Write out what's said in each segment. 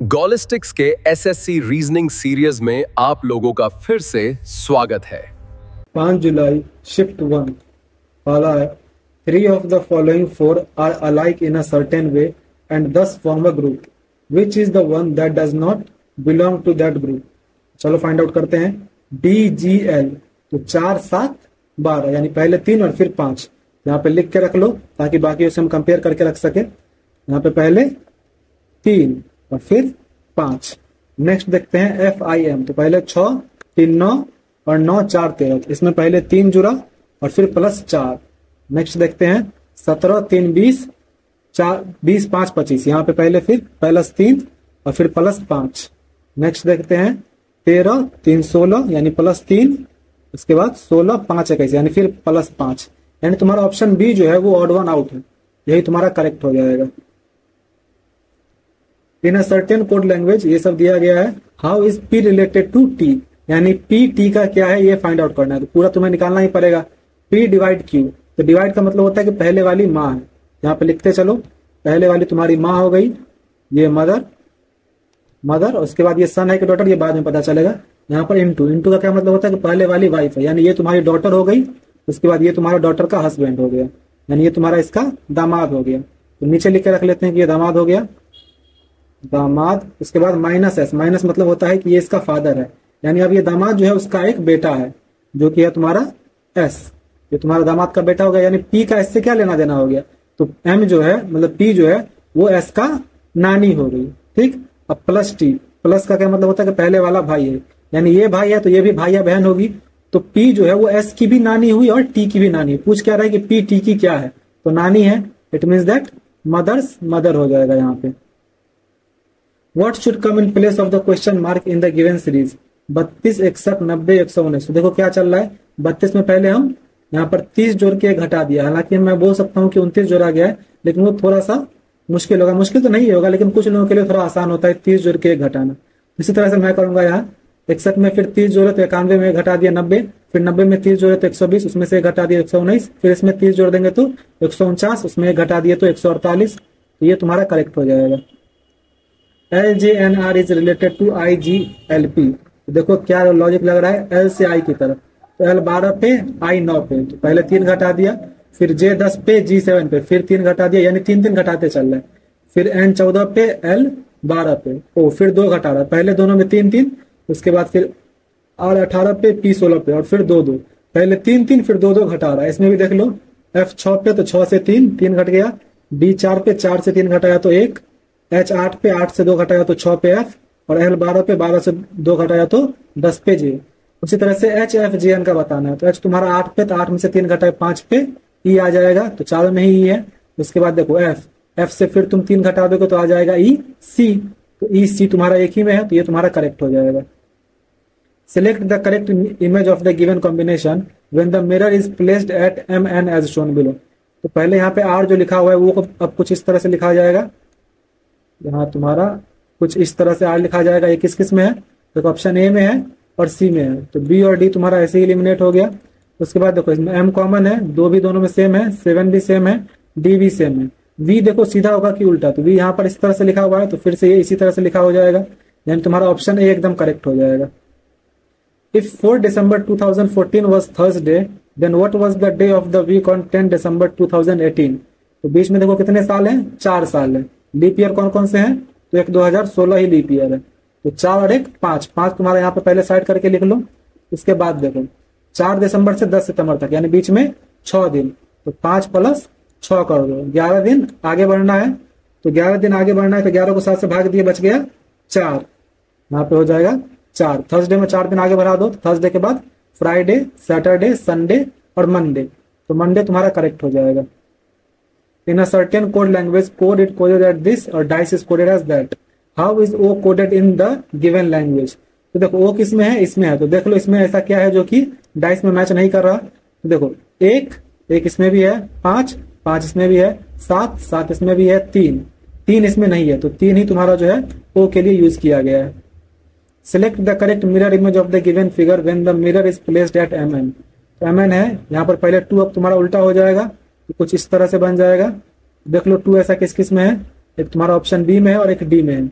गॉलिस्टिक्स के SSC reasoning series में आप लोगों का फिर से स्वागत है। 5 जुलाई शिफ्ट 1 वाला है। 3 of the following 4 are alike in a certain way and thus form a group. Which is the one that does not belong to that group? चलो फाइंड आउट करते हैं। DGL तो 4 7 12 यानी पहले 3 और फिर 5 यहाँ पे लिख के रख लो ताकि बाकी उसे हम कंपेयर करके रख सके। यहाँ पे पहले 3 और फिर 5। नेक्स्ट देखते हैं FIM तो पहले 6 3 9 और 9 4 13 इसमें पहले 3 जुड़ा और फिर प्लस 4। नेक्स्ट देखते हैं 17 3 20 4 20 5 25 यहाँ पे पहले फिर प्लस 3 और फिर प्लस 5। नेक्स्ट देखते हैं 13 3 16 यानी प्लस 3 उसके बाद 16 5 21 यानी फिर प्लस 5 यानी तुम्हारा ऑप्शन बी जो है वो ऑड वन आउट है, यही तुम्हारा करेक्ट हो जाएगा। In a certain code language ये सब दिया गया है। How is P related to T यानी पी टी का क्या है ये फाइंड आउट करना है, तो पूरा तुम्हें निकालना ही पड़ेगा। पी डिवाइड क्यू तो डिवाइड का मतलब होता है कि पहले वाली माँ है, यहाँ पे लिखते चलो। पहले वाली तुम्हारी माँ हो गई, ये मदर और उसके बाद ये सन है कि डॉटर ये बाद में पता चलेगा। यहाँ पर इंटू का क्या मतलब होता है कि पहले वाली वाइफ है, यानी ये तुम्हारी डॉटर हो गई, उसके बाद ये तुम्हारा डॉटर का हस्बैंड हो गया, यानी ये तुम्हारा इसका दामाद हो गया। तो नीचे लिख के रख लेते हैं कि ये दामाद हो गया, दामाद। उसके बाद माइनस एस, माइनस मतलब होता है कि ये इसका फादर है, यानी अब ये दामाद जो है उसका एक बेटा है जो कि है तुम्हारा एस, ये तुम्हारा दामाद का बेटा हो गया। यानी पी का एस से क्या लेना देना हो गया, तो एम जो है मतलब पी जो है वो एस का नानी हो गई। ठीक, अब प्लस टी, प्लस का क्या मतलब होता है कि पहले वाला भाई है, यानी ये भाई है तो ये भी भाई या बहन होगी, तो पी जो है वो एस की भी नानी हुई और टी की भी नानी। पूछ क्या रहा है कि पी टी की क्या है, तो नानी है, it means that mother's mother हो जाएगा यहाँ पे। What should come in place of the question mark in the given series? 32 61 90 119। तो देखो क्या चल रहा है, 32 में पहले हम यहाँ पर 30 जोड़ के घटा दिया, हालांकि मैं बोल सकता हूँ कि 29 जोड़ा गया है, लेकिन वो थोड़ा सा मुश्किल होगा। मुश्किल तो नहीं होगा लेकिन कुछ लोगों के लिए थोड़ा आसान होता है 30 जोड़ के घटाना। इसी तरह से मैं करूंगा यहाँ 61 में फिर 30 जोड़े तो 91 में घटा दिया 90, फिर 90 में 30 जोड़े तो 120, उसमें से घटा दिया 119, फिर इसमें 30 जोड़ देंगे तो 149, उसमें घटा दिए तो 148। तो ये तुम्हारा करेक्ट हो जाएगा। LJNR is related to IGLP। तो देखो क्या लॉजिक लग रहा है, L से I की तरफ, तो L 12 पे I 9 पे, तो पहले 3 घटा दिया, फिर J 10 पे G 7 पे, फिर 3 घटा दिया, यानी 3 3 घटाते चल रहे हैं। फिर N 14 पे L 12 पे, ओ फिर 2 घटा रहा है, पहले दोनों में 3 3, उसके बाद फिर R 18 पे P 16 पे और फिर 2 2, पहले 3 3 फिर 2 2 घटा रहा है। इसमें भी देख लो F 6 पे तो 6 से 3 घट गया, D 4 पे 4 से 3 घटाया तो 1, H 8 पे 8 से 2 घटाया तो 6 पे F, और L 12 पे 12 से 2 घटाया तो 10 पे J। उसी तरह से HFGN का बताना है, तो H तुम्हारा 8 पे तो 8 में से 3 घटाए 5 पे E आ जाएगा, तो 4 में ही E है। उसके बाद देखो F से फिर तुम 3 घटा दोगे तो आ जाएगा EC, तो EC तुम्हारा एक ही में है, तो ये तुम्हारा करेक्ट हो जाएगा। Select the correct image of the given combination when the mirror is placed at MN as shown below। तो पहले यहाँ पे R जो लिखा हुआ है वो अब कुछ इस तरह से लिखा जाएगा, यहाँ तुम्हारा कुछ इस तरह से R लिखा जाएगा। ये किस में है, देखो ऑप्शन ए में है और सी में है, तो बी और डी तुम्हारा ऐसे ही एलिमिनेट हो गया। उसके बाद देखो इसमें एम कॉमन है, दो भी दोनों में सेम है, 7 भी सेम है, डी भी सेम है। वी देखो सीधा होगा कि उल्टा, तो वी यहाँ पर इस तरह से लिखा हुआ है तो फिर से ये इसी तरह से लिखा हो जाएगा, यानी तुम्हारा ऑप्शन ए एकदम करेक्ट हो जाएगा। If 4 December 2014 was Thursday, then what was the day of the week on 10 December 2018? तो बीच में देखो कितने साल हैं, 4 साल है। लीप ईयर कौन कौन से हैं, तो एक 2016 ही लीप ईयर है, तो 4 और एक 5 तुम्हारा यहाँ पे पहले साइड करके लिख लो। उसके बाद देखो 4 दिसंबर से 10 सितंबर तक यानी बीच में 6 दिन, तो 5 + 6 कर दो, 11 दिन आगे बढ़ना है, तो 11 दिन आगे बढ़ना है तो 11 को 7 से भाग दिए, बच गया 4, यहाँ पे हो जाएगा 4। थर्सडे में 4 दिन आगे बढ़ा दो, तो थर्सडे के बाद फ्राइडे, सैटरडे, संडे और मंडे, तो मंडे तुम्हारा करेक्ट हो जाएगा। In a certain code language, code is coded as this or dice is coded as that. How is O coded in the given language? तो देखो O किस में है, इसमें है, तो देख लो इसमें ऐसा क्या है जो कि डाइस में मैच नहीं कर रहा। तो देखो एक इसमें भी है, 5 इसमें भी है, 7 इसमें भी है, 3 इसमें नहीं है, तो 3 ही तुम्हारा जो है O के लिए यूज किया गया है। Select the correct mirror image of the given figure when the mirror is placed at MN। तो MN है, यहाँ पर पहले 2 अब तुम्हारा उल्टा हो जाएगा, तो कुछ इस तरह से बन जाएगा। देख लो 2 ऐसा किस में है, एक तुम्हारा ऑप्शन बी में है और एक डी में है,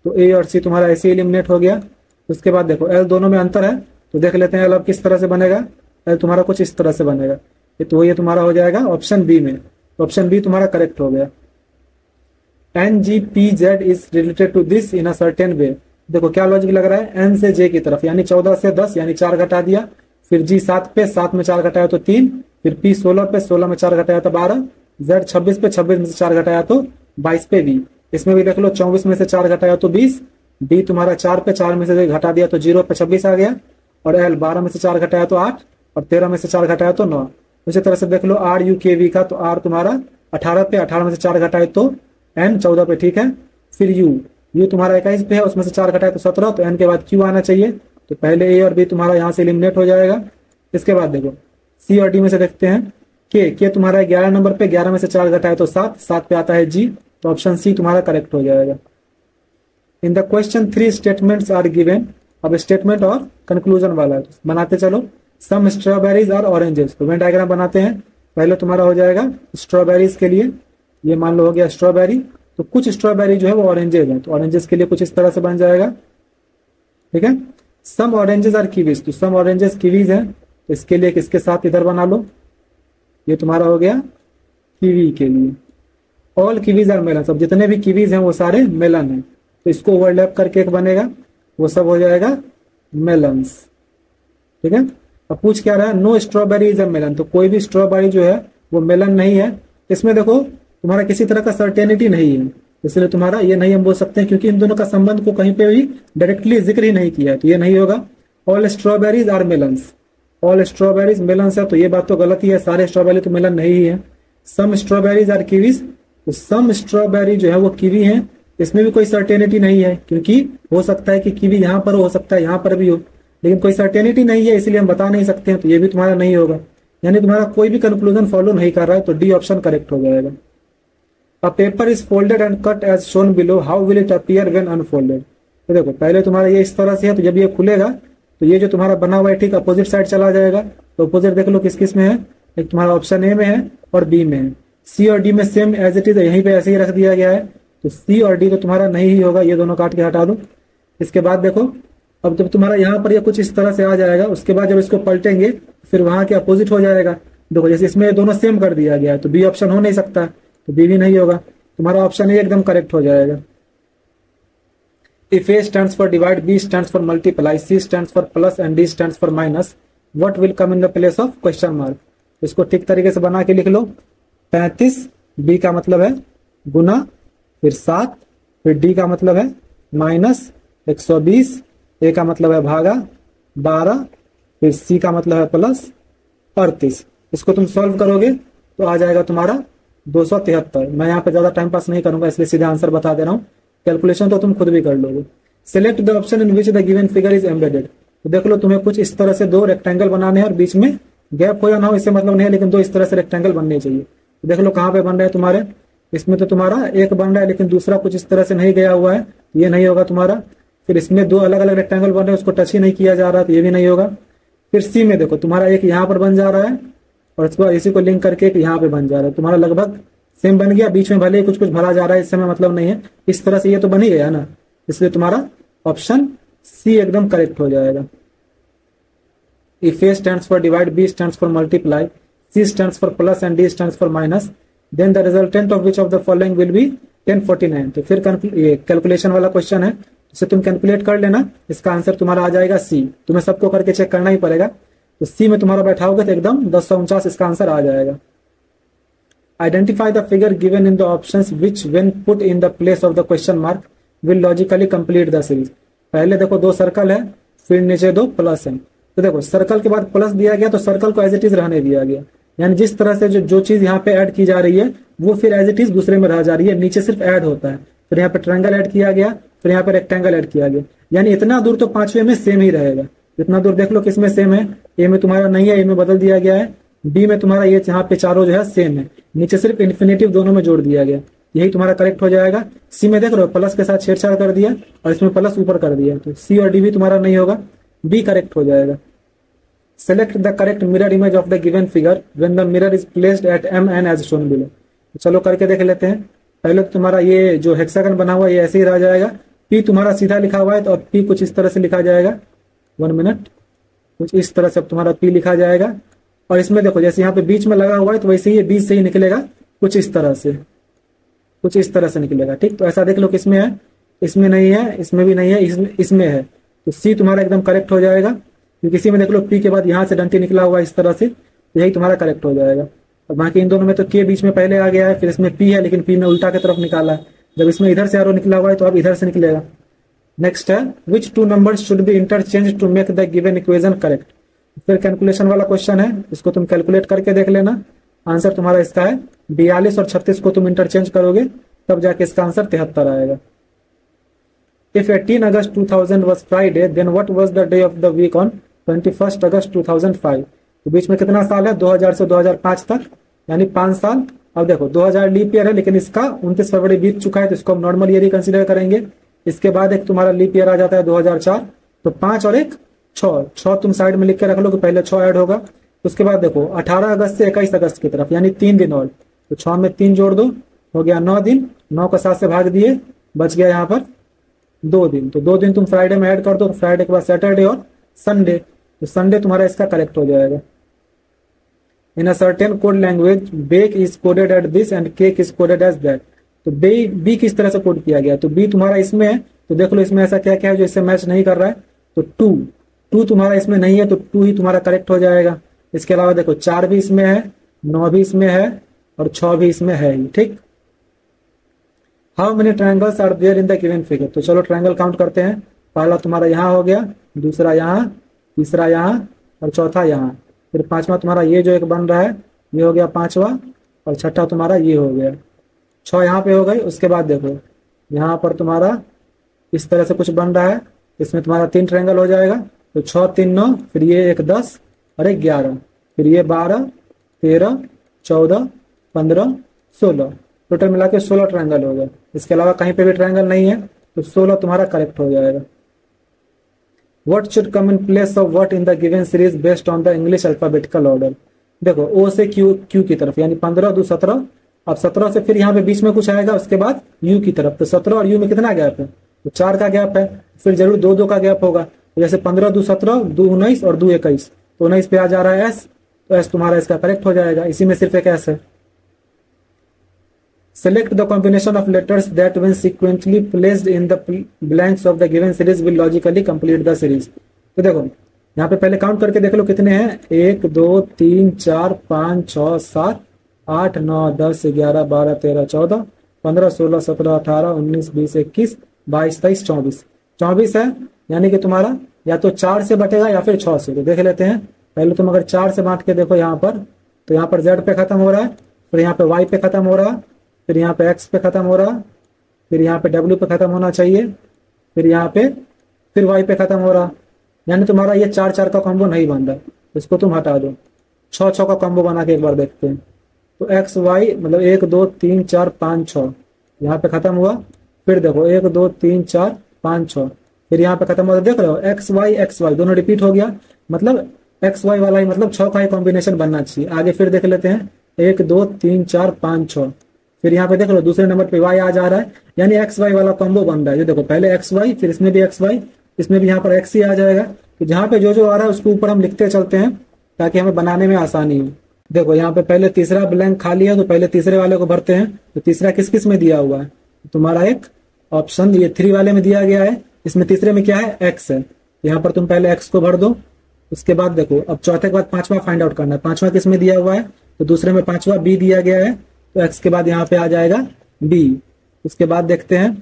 तो ए और सी तुम्हारा ऐसे एलिमिनेट हो गया। उसके बाद देखो एल दोनों में अंतर है, तो देख लेते हैं एल अब किस तरह से बनेगा। एल तुम्हारा कुछ इस तरह से बनेगा, तो ये तुम्हारा हो जाएगा ऑप्शन बी में। तो ऑप्शन बी तुम्हारा करेक्ट हो गया। N G P Z is related to this in a certain way. देखो क्या लॉजिक लग रहा है, एन से जे की तरफ, यानी 14 से 10 यानी 4 घटा दिया, फिर जी 7 पे 7 में 4 घटाया तो 3, फिर पी 16 पे 16 में 4 घटाया तो 12, जेड 26 पे 26 में से 4 घटाया तो 22 पे बी। इसमें भी देख लो 24 में से 4 घटाया तो 20, डी तुम्हारा 4 पे 4 में से घटा दिया तो 0 पे 26 आ गया, और एल 12 में से 4 घटाया तो 8, और 13 में से 4 घटाया तो 9। उसी तरह से देख लो आर यू के वी का, तो आर तुम्हारा 18 पे 18 में से 4 घटाए तो एन 14 पे, ठीक है। फिर यू तुम्हारा 21 पे है, उसमें से 4 घटाए तो 17, तो एन के बाद क्यू आना चाहिए। तो पहले ए और बी तुम्हारा यहाँ से एलिमिनेट हो जाएगा। इसके बाद देखो सी और डी में से देखते हैं के तुम्हारा 11 नंबर पे, 11 में से 4 घटाए तो 7, 7 पे आता है जी, तो ऑप्शन सी तुम्हारा करेक्ट हो जाएगा। In the question 3 statements are given. अब स्टेटमेंट और कंक्लूजन वाला है, बनाते चलो। सम स्ट्रॉबेरीज और ऑरेंजेस, तो वेन डायग्राम बनाते हैं। पहले तुम्हारा हो जाएगा स्ट्रॉबेरीज के लिए, ये मान लो हो गया स्ट्रॉबेरी, तो कुछ स्ट्रॉबेरी जो है वो ऑरेंजेस है, तो ऑरेंजेस के लिए कुछ इस तरह से बन जाएगा, ठीक है। सम ऑरेंजेस आर कीवीज, तो सम ऑरेंजेस कीवीज है, तो इसके लिए किसके साथ इधर बना लो, ये तुम्हारा हो गया कीवी के लिए। ऑल कीवीज आर मेलन, अब जितने भी कीवीज हैं वो सारे मेलन है, तो इसको ओवरलैप करके एक बनेगा, वो सब हो जाएगा मेलन्स, ठीक है। अब पूछ क्या रहा है, no strawberry is a melon, तो कोई भी स्ट्रॉबेरी जो है वो मेलन नहीं है। इसमें देखो तुम्हारा किसी तरह का सर्टेनिटी नहीं है, इसलिए तुम्हारा ये नहीं हम बोल सकते हैं, क्योंकि इन दोनों का संबंध को कहीं पे भी डायरेक्टली जिक्र ही नहीं किया है, तो ये नहीं होगा। All strawberries are melons, all strawberries melons है, तो ये बात तो गलत ही है, सारे स्ट्रॉबेरी तो मेलन नहीं ही है। सम स्ट्रॉबेरीज आर कीवीज, तो सम स्ट्रॉबेरी जो है वो कीवी है, इसमें भी कोई सर्टेनिटी नहीं है, क्योंकि हो सकता है कि कीवी यहाँ पर हो सकता है यहाँ पर भी हो, लेकिन कोई सर्टेनिटी नहीं है, इसलिए हम बता नहीं सकते हैं, तो ये भी तुम्हारा नहीं होगा। यानी तुम्हारा कोई भी कंक्लूजन फॉलो नहीं कर रहा है, तो डी ऑप्शन करेक्ट हो जाएगा। A paper is folded and cut as shown below, how will it appear when unfolded. तो देखो पहले तुम्हारा ये इस तरह से है, तो जब ये खुलेगा तो ये जो तुम्हारा बना हुआ है ठीक अपोजिट साइड चला जाएगा। तो अपोजिट देख लो किस किस में है, एक तुम्हारा ऑप्शन ए में है और बी में है। सी और डी में सेम एज इट इज यहीं पे ऐसे ही रख दिया गया है, तो सी और डी तो तुम्हारा नहीं ही होगा, ये दोनों काट के हटा दो। इसके बाद देखो अब जब तुम्हारा यहाँ पर ये कुछ इस तरह से आ जाएगा, उसके बाद जब इसको पलटेंगे फिर वहां के अपोजिट हो जाएगा। देखो जैसे इसमें दोनों सेम कर दिया गया है, तो बी ऑप्शन हो नहीं सकता, तो बी भी नहीं होगा, तुम्हारा ऑप्शन ए एकदम करेक्ट हो जाएगा। If A stands for divide, B stands for multiply, C stands for plus and D stands for minus, what will come in the place of question mark? इसको ठीक तरीके से बना के लिख लो। 35 B का मतलब है गुना, फिर 7, फिर D का मतलब है माइनस 120, A का मतलब है भागा 12, फिर C का मतलब है प्लस 38। इसको तुम सॉल्व करोगे तो आ जाएगा तुम्हारा 273। मैं यहाँ पे ज्यादा टाइम पास नहीं करूंगा, इसलिए सीधा आंसर बता दे रहा हूँ, कैलकुलेशन तो तुम खुद भी कर लोगे। Select the option in which the given figure is embedded, तो देख लो तुम्हें कुछ इस तरह से दो रेक्टेंगल बनाने हैं और बीच में गैप हो या ना हो इससे मतलब नहीं है, लेकिन दो इस तरह से रेक्टेंगल बनने चाहिए। तो देख लो कहाँ पे बन रहे हैं तुम्हारे, इसमें तो तुम्हारा एक बन रहा है लेकिन दूसरा कुछ इस तरह से नहीं गया हुआ है, ये नहीं होगा तुम्हारा। फिर इसमें दो अलग अलग रेक्टेंगल बन रहे हैं, उसको टच ही नहीं किया जा रहा, तो ये भी नहीं होगा। फिर सी में देखो तुम्हारा एक यहाँ पर बन जा रहा है और इसको इसी को लिंक करके एक यहाँ पे बन जा रहा है, तुम्हारा लगभग सेम बन गया, बीच में भले ही कुछ कुछ भरा जा रहा है, इससे में मतलब नहीं है, इस तरह से ये तो बन ही गया ना, इसलिए तुम्हारा ऑप्शन सी एकदम करेक्ट हो जाएगा। If A stands for divide, B stands for multiply, C stands for plus and D stands for minus, then the resultant of which of the following will be 1049। तो फिर ये calculation वाला question है, इसे तुम calculate कर लेना, इसका आंसर तुम्हारा आ जाएगा सी। तुम्हें सबको करके चेक करना ही पड़ेगा, तो सी में तुम्हारा बैठाओगे तो एकदम 1049 इसका आंसर आ जाएगा। Identify the figure given in the options which when put in the place of the question mark will logically complete the series। पहले देखो दो सर्कल है, फिर नीचे दो प्लस है, तो देखो सर्कल के बाद प्लस दिया गया तो सर्कल को एज इट इज रहने दिया गया, यानी जिस तरह से जो चीज यहाँ पे ऐड की जा रही है वो फिर एज इट इज दूसरे में रह जा रही है, नीचे सिर्फ ऐड होता है। फिर यहाँ पे ट्रायंगल ऐड किया गया, फिर यहाँ पे रेक्टेंगल ऐड किया गया, यानी इतना दूर तो पांचवे में सेम ही रहेगा। इतना दूर देख लो किसमें सेम है, ए में तुम्हारा नहीं है, ए में बदल दिया गया है, बी में तुम्हारा ये यहाँ पे चारों जो है सेम है, नीचे सिर्फ इन्फिनेटिव दोनों में जोड़ दिया गया, यही तुम्हारा करेक्ट हो जाएगा। सी में देख रहे हो प्लस के साथ छेड़छाड़ कर दिया और इसमें प्लस ऊपर कर दिया, तो सी और डी भी तुम्हारा नहीं होगा, बी करेक्ट हो जाएगा। Select the correct mirror image of the given figure when the mirror is placed at M N as shown below. चलो करके देख लेते हैं। पहले तो तुम्हारा ये जो हेक्सागन बना हुआ है ये ऐसे ही रह जाएगा, पी तुम्हारा सीधा लिखा हुआ है तो अब पी कुछ इस तरह से लिखा जाएगा, 1 मिनट, कुछ इस तरह से अब तुम्हारा पी लिखा जाएगा। और इसमें देखो जैसे यहाँ पे बीच में लगा हुआ है तो वैसे ही ये बीच से ही निकलेगा, कुछ इस तरह से, कुछ इस तरह से निकलेगा। ठीक, तो ऐसा देख लो किसमें है, इसमें नहीं है, इसमें भी नहीं है, इसमें है। तो सी तुम्हारा एकदम करेक्ट हो जाएगा, क्योंकि इसी में देख लो पी के बाद यहाँ से डंटी निकला हुआ है इस तरह से, तो यही तुम्हारा करेक्ट हो जाएगा। और बाकी इन दोनों में तो के बीच में पहले आ गया है, फिर इसमें पी है लेकिन पी में उल्टा की तरफ निकाला है। जब इसमें इधर से एरो निकला हुआ है तो अब इधर से निकलेगा। नेक्स्ट है which two numbers should be interchange to make the given equation correct. फिर कैलकुलेशन वाला क्वेश्चन है, इसको तुम कैलकुलेट करके देख लेना। आंसर तुम्हारा इसका है 42 और 36 को तुम इंटरचेंज करोगे तब जाके इसका आंसर 73 आएगा। If 18 August 2000 was Friday, then what was the day of the week on 21st August 2005? तो बीच में कितना साल है, 2000 से 2005 तक, यानी 5 साल। अब देखो 2000 लीप ईयर है लेकिन इसका 29 फरवरी बीत चुका है तो इसको हम नॉर्मल ईयर ही कंसीडर करेंगे। इसके बाद एक तुम्हारा लीप ईयर आ जाता है 2004, तो 5 और 1 6 तुम साइड में लिख के रख लो कि पहले 6 ऐड होगा। उसके बाद देखो 18 अगस्त से 21 अगस्त की तरफ यानी 3 दिन और, तो 6 में 3 जोड़ दो, हो गया 9 दिन। 9 को 7 से भाग दिए, बच गया यहाँ पर 2 दिन। तो 2 दिन तुम फ्राइडे में ऐड कर दो, फ्राइडे के बाद सैटरडे और संडे, तो संडे तुम्हारा इसका करेक्ट हो जाएगा। In a certain code language bake is coded at this and cake is coded as that. तो बी किस तरह से कोड किया गया, तो बी तुम्हारा इसमें है, तो देख लो इसमें ऐसा क्या क्या है जो इससे मैच नहीं कर रहा है। तो 2 तुम्हारा इसमें नहीं है तो 2 ही तुम्हारा करेक्ट हो जाएगा। इसके अलावा देखो 4 भी इसमें है, 9 भी इसमें है और 6 भी इसमें है ही। ठीक, how many triangles are there in the given figure. तो चलो ट्रायंगल काउंट करते हैं। पहला तुम्हारा यहाँ हो गया, दूसरा यहाँ, तीसरा यहाँ और चौथा यहाँ, फिर पांचवा तुम्हारा ये जो एक बन रहा है ये हो गया पांचवा, और छठा तुम्हारा ये हो गया। 6 यहाँ पे हो गई। उसके बाद देखो यहाँ पर तुम्हारा इस तरह से कुछ बन रहा है, इसमें तुम्हारा 3 ट्रायंगल हो जाएगा। तो 6 3 9, फिर ये एक 10 और एक 11, फिर ये 12 13 14 15 16, टोटल मिला के 16 ट्रायंगल हो गए। इसके अलावा कहीं पे भी ट्रायंगल नहीं है तो 16 तुम्हारा करेक्ट हो जाएगा। What should come in place of what in the given series based on the English alphabetical order। देखो O से Q की तरफ यानी 15 2 17, अब 17 से फिर यहाँ पे बीच में कुछ आएगा, उसके बाद U की तरफ। तो 17 और U में कितना गैप है, तो 4 का गैप है, फिर जरूर 2 का गैप होगा। तो जैसे 15 2 17, 2 19 और 2 21, तो 19 पे आ जा रहा है S, तो S तुम्हारा इसका करेक्ट हो जाएगा। इसी में सिर्फ एक S है। Select the combination of letters that when sequentially placed in the blanks of the given series will logically complete the series। तो देखो यहाँ पे पहले काउंट करके देख लो कितने हैं, 1 2 3 4 5 6 7 8 9 10 11 12 13 14 15 16 17 18 19 20 21 22 23 24, 24 है। यानी कि तुम्हारा या तो 4 से बटेगा या फिर 6 से। तो देख लेते हैं। पहले तुम अगर 4 से बांट के देखो यहाँ पर, तो यहाँ पर Z पे खत्म हो रहा है, फिर यहाँ पे Y पे खत्म हो रहा है, फिर यहाँ पे X पे खत्म हो रहा, फिर यहाँ पे W पे खत्म होना चाहिए, फिर यहाँ पे फिर Y पे खत्म हो रहा। यानी तुम्हारा ये 4 4 का कॉम्बो नहीं बन रहा, इसको तुम हटा दो। 6 6 का कॉम्बो बना के एक बार देखते हैं। तो X Y मतलब 1 2 3 4 5 6 यहाँ पे खत्म हुआ, फिर देखो 1 2 3 4 5 6, फिर यहाँ पे खत्म हुआ। देख रहे हो X Y दोनों रिपीट हो गया, मतलब X Y वाला ही मतलब 6 का ही कॉम्बिनेशन बनना चाहिए। आगे फिर देख लेते हैं 1 2 3 4 5 6, फिर यहाँ पे देख लो दूसरे नंबर पे Y आ जा रहा है, यानी X Y वाला कॉम्बो बन रहा है। ये देखो पहले X Y, फिर इसमें भी X Y, इसमें भी यहाँ पर X ही आ जाएगा। तो जहाँ पे जो आ रहा है उसको ऊपर हम लिखते चलते हैं ताकि हमें बनाने में आसानी हो। देखो यहाँ पे पहले तीसरा ब्लैंक खाली है तो पहले तीसरे वाले को भरते हैं। तो तीसरा किस किस में दिया हुआ है, तुम्हारा एक ऑप्शन ये 3 वाले में दिया गया है। इसमें तीसरे में क्या है, X है। यहाँ पर तुम पहले X को भर दो। उसके बाद देखो अब चौथे के बाद 5वां फाइंड आउट करना है। 5वां किस में दिया हुआ है, तो दूसरे में 5वां B दिया गया है, तो X के बाद यहाँ पे आ जाएगा B। उसके बाद देखते हैं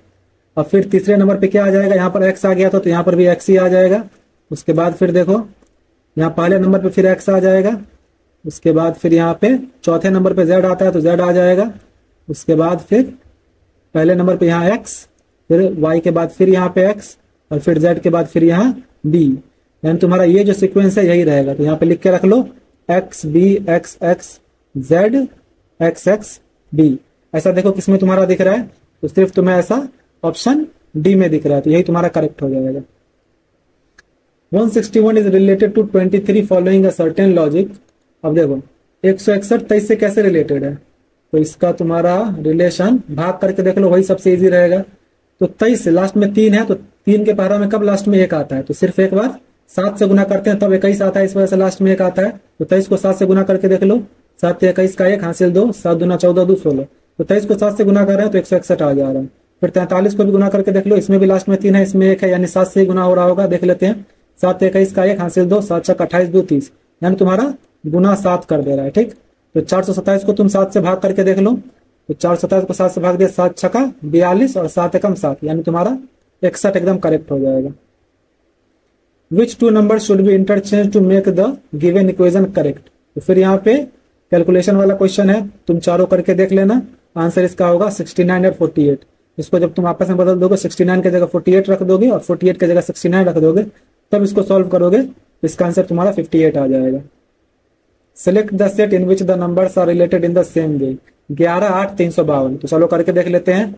अब फिर तीसरे नंबर पे क्या आ जाएगा, यहाँ पर X आ गया था तो यहाँ पर भी X ही आ जाएगा। उसके बाद फिर देखो यहाँ पहले नंबर पे फिर X आ जाएगा। उसके बाद फिर यहाँ पे चौथे नंबर पे Z आता है तो Z आ जाएगा। उसके बाद फिर पहले नंबर पे यहाँ X, फिर Y के बाद फिर यहाँ पे X और फिर Z के बाद फिर यहाँ B। यानी तुम्हारा ये जो सीक्वेंस है यही रहेगा। तो यहाँ पे लिख के रख लो X B X X Z X X B। ऐसा देखो किसमें तुम्हारा दिख रहा है, तो सिर्फ तुम्हें ऐसा ऑप्शन डी में दिख रहा है, तो यही तुम्हारा करेक्ट हो जाएगा। 161 is related to 23 following a certain logic. अब देखो 161 23 से कैसे रिलेटेड है, तो इसका तुम्हारा रिलेशन भाग करके देख लो, वही सबसे इजी रहेगा। तो 23 से लास्ट में 3 है, तो 3 के पहाड़ा में कब लास्ट में 1 आता है? तो सिर्फ एक बार 7 से गुना करते हैं तब 21 आता है, इस वजह से लास्ट में 1 आता है। तो 23 को 7 से गुना करके देख लो, 7 21 का 1 हासिल 2, 7 दूना 14 2 16। तो 23 को 7 से गुना कर रहे हैं तो 161 आ जा रहा है। फिर 43 को भी गुना करके देख लो, इसमें भी लास्ट में 3 है, इसमें 1 है, यानी 7 से ही गुना हो रहा होगा। देख लेते हैं, 7 21 का 1 हासिल 2, 7 6 28 2 30, यानी तुम्हारा गुना 7 कर दे रहा है। ठीक, तो 427 को तुम 7 से भाग करके देख लो, तो 427 को 7 से भाग दिया, 7 6 42 और 7 एकम 7, यानी तुम्हारा 61 एकदम करेक्ट हो जाएगा। Which two number should be interchange to make the given equation correct? तो फिर यहाँ पे कैलकुलेशन वाला क्वेश्चन है, तुम चारों करके देख लेना। आंसर इसका होगा 69 और 48। इसको जब तुम आपस में बदल दोगे, 69 की जगह 48 रख दोगे और 48 की जगह 69 रख दोगे, तब इसको सॉल्व करोगे, इसका आंसर तुम्हारा 58 आ जाएगा। Select the set in which the numbers are related in the same way. 11 8 352। तो चलो करके देख लेते हैं।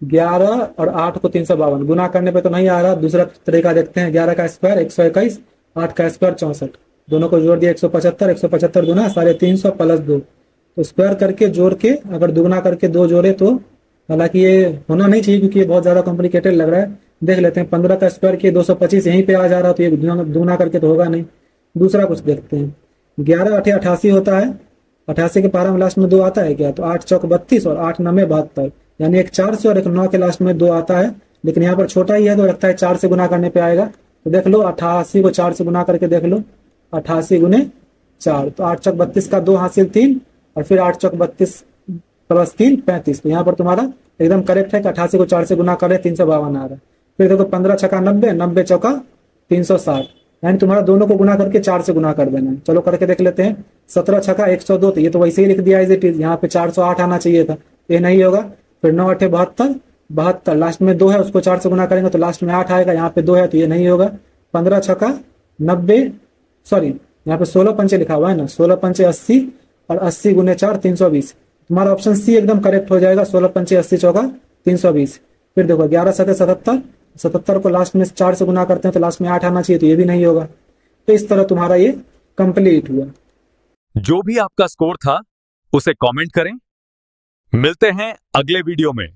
11 और 8 को 352 गुना करने पे तो नहीं आ रहा, दूसरा तरीका देखते हैं। 11 का स्क्वायर 121, 8 का स्क्वायर 64, दोनों को जोड़ दिया 175, 175 गुना 350 प्लस 2। तो स्क्वायर करके जोड़ के अगर दुगुना करके 2 जोड़े तो, हालांकि ये होना नहीं चाहिए क्योंकि ये बहुत ज्यादा कॉम्प्लिकेटेड लग रहा है। देख लेते हैं, 15 का स्क्वायर किए 225 यहीं पे आ जा रहा, तो ये दुगुना करके तो होगा नहीं। दूसरा कुछ देखते हैं। 11 8 88 होता है, 88 के पारा में लास्ट में 2 आता है क्या? तो 8 चौक 32 और 8 9 72, यानी एक 4 से और एक 9 के लास्ट में 2 आता है, लेकिन यहाँ पर छोटा ही है तो लगता है 4 से गुना करने पे आएगा। तो देख लो, 88 को 4 से गुना करके देख लो, 88 गुने 4, तो 8 चौक 32 का 2 हासिल 3 और फिर 8 चौक 32 प्लस 3 35। तो यहाँ पर तुम्हारा एकदम करेक्ट है कि 88 को 4 से गुना करे 352 आ रहा है। फिर देखो 15 छक्का 90, 90 चौका 360, यानी तुम्हारा दोनों को गुना करके 4 से गुना कर देना है। चलो करके देख लेते हैं। 17 छक्का 102, तो ये तो वैसे ही लिख दिया एज इट इज, यहाँ पे 408 आना चाहिए था, ये नहीं होगा। फिर 9 8 72, 72 लास्ट में 2 है, उसको 4 से गुना करेंगे तो लास्ट में 8 आएगा, यहाँ पे 2 है तो ये नहीं होगा। 15 छक्का 90, सॉरी यहाँ पे 16 पंचे लिखा हुआ है ना, 16 पंचे 80 और 80 गुने 4 320। तुम्हारा ऑप्शन सी एकदम करेक्ट हो जाएगा, 16 पंचे 80 चौका 320। फिर देखो 11 7 77, 77 को लास्ट में 4 से गुना करते हैं तो लास्ट में 8 आना चाहिए, तो ये भी नहीं होगा। तो इस तरह तुम्हारा ये कंप्लीट हुआ। जो भी आपका स्कोर था उसे कमेंट करें। मिलते हैं अगले वीडियो में।